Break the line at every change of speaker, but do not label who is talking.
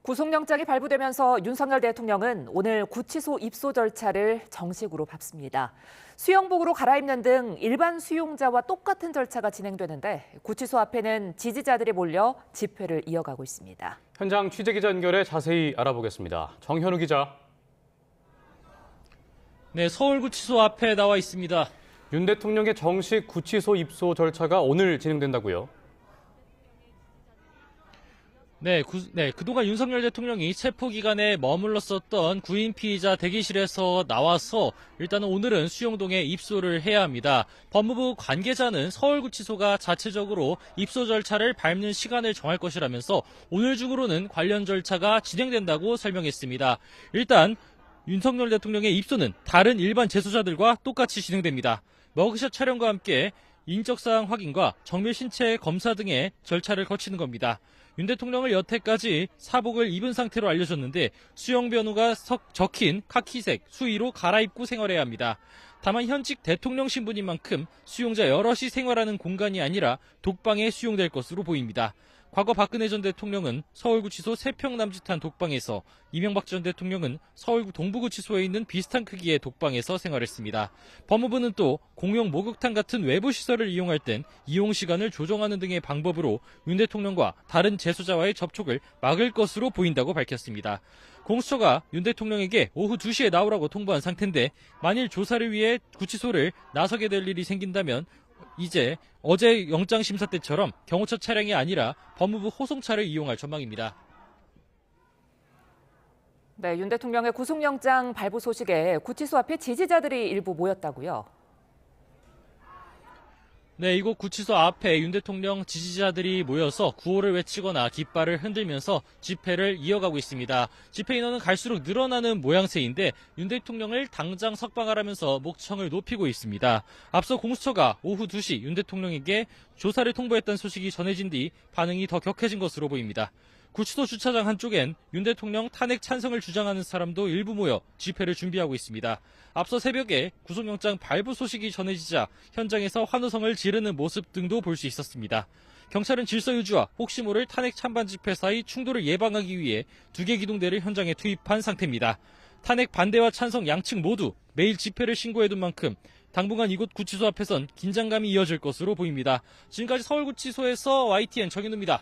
구속영장이 발부되면서 윤석열 대통령은 오늘 구치소 입소 절차를 정식으로 밟습니다. 수영복으로 갈아입는 등 일반 수용자와 똑같은 절차가 진행되는데 구치소 앞에는 지지자들이 몰려 집회를 이어가고 있습니다.
현장 취재기자 연결해 자세히 알아보겠습니다. 정현우 기자.
네, 서울구치소 앞에 나와 있습니다.
윤 대통령의 정식 구치소 입소 절차가 오늘 진행된다고요?
네, 그동안 윤석열 대통령이 체포기간에 머물렀었던 구인 피의자 대기실에서 나와서 일단은 오늘은 수용동에 입소를 해야 합니다. 법무부 관계자는 서울구치소가 자체적으로 입소 절차를 밟는 시간을 정할 것이라면서 오늘 중으로는 관련 절차가 진행된다고 설명했습니다. 일단 윤석열 대통령의 입소는 다른 일반 재소자들과 똑같이 진행됩니다. 머그샷 촬영과 함께 인적사항 확인과 정밀 신체 검사 등의 절차를 거치는 겁니다. 윤 대통령을 여태까지 사복을 입은 상태로 알려졌는데 수용 변호가 적힌 카키색 수의로 갈아입고 생활해야 합니다. 다만 현직 대통령 신분인 만큼 수용자 여럿이 생활하는 공간이 아니라 독방에 수용될 것으로 보입니다. 과거 박근혜 전 대통령은 서울구치소 3평 남짓한 독방에서, 이명박 전 대통령은 서울 동부구치소에 있는 비슷한 크기의 독방에서 생활했습니다. 법무부는 또 공용 목욕탕 같은 외부 시설을 이용할 땐 이용 시간을 조정하는 등의 방법으로 윤 대통령과 다른 재소자와의 접촉을 막을 것으로 보인다고 밝혔습니다. 공수처가 윤 대통령에게 오후 2시에 나오라고 통보한 상태인데 만일 조사를 위해 구치소를 나서게 될 일이 생긴다면 이제 어제 영장심사 때처럼 경호처 차량이 아니라 법무부 호송차를 이용할 전망입니다.
네, 윤 대통령의 구속영장 발부 소식에 구치소 앞에 지지자들이 일부 모였다고요?
네, 이곳 구치소 앞에 윤 대통령 지지자들이 모여서 구호를 외치거나 깃발을 흔들면서 집회를 이어가고 있습니다. 집회 인원은 갈수록 늘어나는 모양새인데 윤 대통령을 당장 석방하라면서 목청을 높이고 있습니다. 앞서 공수처가 오후 2시 윤 대통령에게 조사를 통보했다는 소식이 전해진 뒤 반응이 더 격해진 것으로 보입니다. 구치소 주차장 한쪽엔 윤 대통령 탄핵 찬성을 주장하는 사람도 일부 모여 집회를 준비하고 있습니다. 앞서 새벽에 구속영장 발부 소식이 전해지자 현장에서 환호성을 지르는 모습 등도 볼 수 있었습니다. 경찰은 질서 유지와 혹시 모를 탄핵 찬반 집회 사이 충돌을 예방하기 위해 2개 기동대를 현장에 투입한 상태입니다. 탄핵 반대와 찬성 양측 모두 매일 집회를 신고해둔 만큼 당분간 이곳 구치소 앞에선 긴장감이 이어질 것으로 보입니다. 지금까지 서울구치소에서 YTN 정현우입니다.